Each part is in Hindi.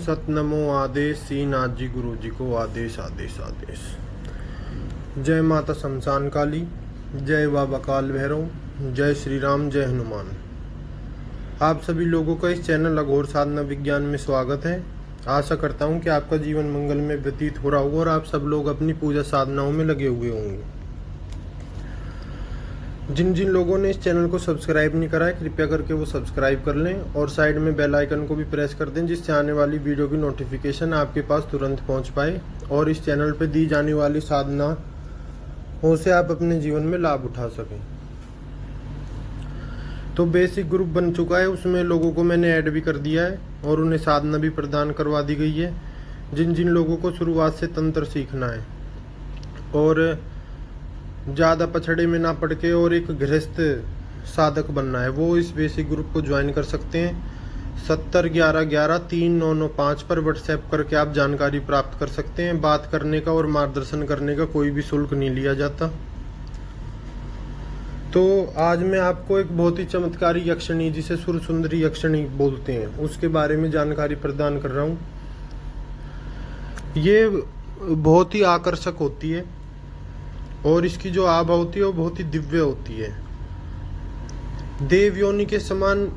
सत नमो आदेश श्रीनाथ जी गुरु जी को आदेश आदेश आदेश। जय माता शमशान काली, जय बाबा काल भैरव, जय श्री राम, जय हनुमान। आप सभी लोगों का इस चैनल अघोर साधना विज्ञान में स्वागत है। आशा करता हूँ कि आपका जीवन मंगल में व्यतीत हो रहा होगा और आप सब लोग अपनी पूजा साधनाओं में लगे हुए होंगे। जिन जिन लोगों ने इस चैनल को सब्सक्राइब नहीं करा है, कृपया करके वो सब्सक्राइब कर लें और साइड में बेल आइकन को भी प्रेस कर दें, जिससे आने वाली वीडियो की नोटिफिकेशन आपके पास तुरंत पहुंच पाए और इस चैनल पर दी जाने वाली साधनाओं से आप अपने जीवन में लाभ उठा सकें। तो बेसिक ग्रुप बन चुका है, उसमें लोगों को मैंने ऐड भी कर दिया है और उन्हें साधना भी प्रदान करवा दी गई है। जिन जिन लोगों को शुरुआत से तंत्र सीखना है और ज़्यादा पछड़े में ना पड़ के और एक गृहस्थ साधक बनना है, वो इस बेसिक ग्रुप को ज्वाइन कर सकते हैं। 7011113995 पर व्हाट्सएप करके आप जानकारी प्राप्त कर सकते हैं। बात करने का और मार्गदर्शन करने का कोई भी शुल्क नहीं लिया जाता। तो आज मैं आपको एक बहुत ही चमत्कारी यक्षिणी, जिसे सुर सुंदरी यक्षिणी बोलते हैं, उसके बारे में जानकारी प्रदान कर रहा हूँ। ये बहुत ही आकर्षक होती है और इसकी जो आभा होती है वो बहुत ही दिव्य होती है। देव योनि के समान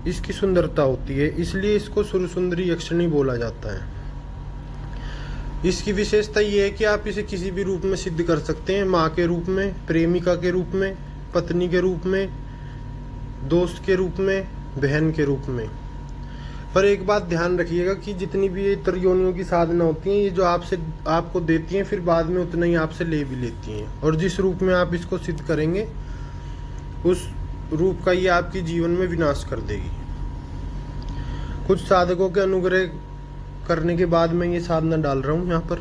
इसकी सुंदरता होती है, इसलिए इसको सुर सुंदरी यक्षिणी बोला जाता है। इसकी विशेषता ये है कि आप इसे किसी भी रूप में सिद्ध कर सकते हैं, माँ के रूप में, प्रेमिका के रूप में, पत्नी के रूप में, दोस्त के रूप में, बहन के रूप में। पर एक बात ध्यान रखिएगा कि जितनी भी ये त्रियोनियों की साधना होती हैं, ये जो आपको देती हैं, फिर बाद में उतना ही आपसे ले भी लेती हैं और जिस रूप में आप इसको सिद्ध करेंगे उस रूप का ये आपके जीवन में विनाश कर देगी। कुछ साधकों के अनुग्रह करने के बाद मैं ये साधना डाल रहा हूँ यहाँ पर।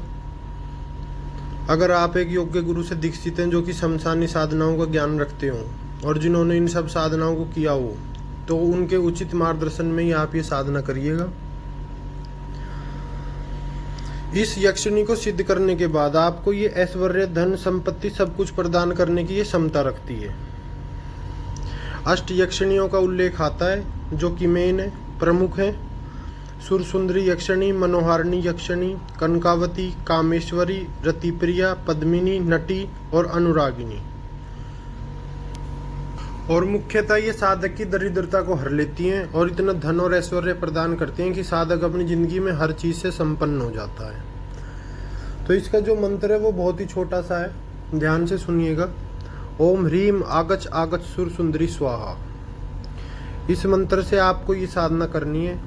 अगर आप एक योग्य गुरु से दीक्षित हैं जो कि शमशानी साधनाओं का ज्ञान रखते हो और जिन्होंने इन सब साधनाओं को किया हो, तो उनके उचित मार्गदर्शन में ही आप ये साधना करिएगा। इस यक्षिणी को सिद्ध करने के बाद आपको ये ऐश्वर्य, धन, संपत्ति सब कुछ प्रदान करने की ये क्षमता रखती है। अष्ट यक्षिणियों का उल्लेख आता है जो कि मेन है, प्रमुख है। सुर सुंदरी यक्षिणी, मनोहारिणी यक्षिणी, कनकावती, कामेश्वरी, रतिप्रिया, पद्मिनी, नटी और अनुरागिनी। और मुख्यतः ये साधक की दरिद्रता को हर लेती हैं और इतना धन और ऐश्वर्य प्रदान करती हैं कि साधक अपनी जिंदगी में हर चीज से संपन्न हो जाता है। तो इसका जो मंत्र है वो बहुत ही छोटा सा है, ध्यान से सुनिएगा। ओम ह्रीम आगच आगच सुर सुंदरी स्वाहा। इस मंत्र से आपको ये साधना करनी है।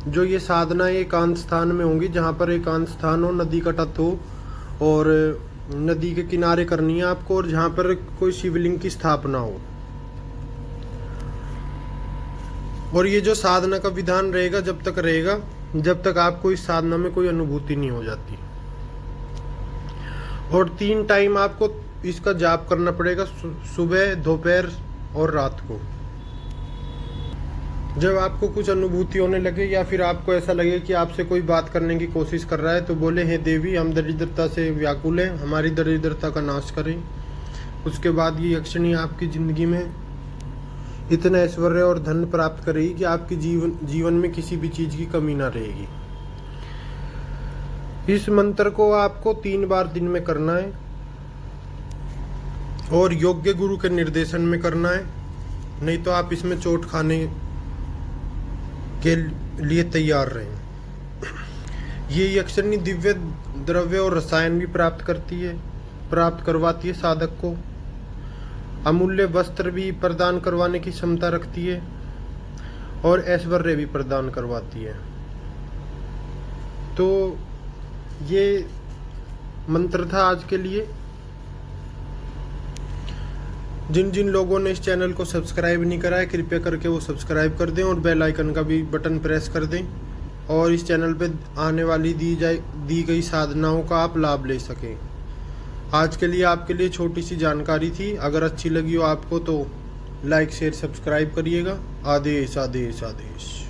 जो ये साधना एकांत स्थान में होंगी, जहाँ पर एकांत स्थान हो, नदी का तट हो और नदी के किनारे करनी है आपको, और जहाँ पर कोई शिवलिंग की स्थापना हो। और ये जो साधना का विधान रहेगा जब तक रहेगा जब तक आपको इस साधना में कोई अनुभूति नहीं हो जाती। और 3 टाइम आपको इसका जाप करना पड़ेगा, सुबह, दोपहर और रात को। जब आपको कुछ अनुभूति होने लगे या फिर आपको ऐसा लगे कि आपसे कोई बात करने की कोशिश कर रहा है, तो बोले, हे देवी, हम दरिद्रता से व्याकुल हैं, हमारी दरिद्रता का नाश करें। उसके बाद ये यक्षिणी आपकी जिंदगी में इतना ऐश्वर्य और धन प्राप्त करेगी कि आपके जीवन में किसी भी चीज की कमी ना रहेगी। इस मंत्र को आपको 3 बार दिन में करना है और योग्य गुरु के निर्देशन में करना है, नहीं तो आप इसमें चोट खाने के लिए तैयार रहें। ये यक्षिणी दिव्य द्रव्य और रसायन भी प्राप्त करवाती है साधक को। अमूल्य वस्त्र भी प्रदान करवाने की क्षमता रखती है और ऐश्वर्य भी प्रदान करवाती है। तो ये मंत्र था आज के लिए। जिन जिन लोगों ने इस चैनल को सब्सक्राइब नहीं करा है, कृपया करके वो सब्सक्राइब कर दें और बेल आइकन का भी बटन प्रेस कर दें और इस चैनल पे आने वाली दी गई साधनाओं का आप लाभ ले सकें। आज के लिए आपके लिए छोटी सी जानकारी थी। अगर अच्छी लगी हो आपको तो लाइक, शेयर, सब्सक्राइब करिएगा। आदेश आदेश आदेश।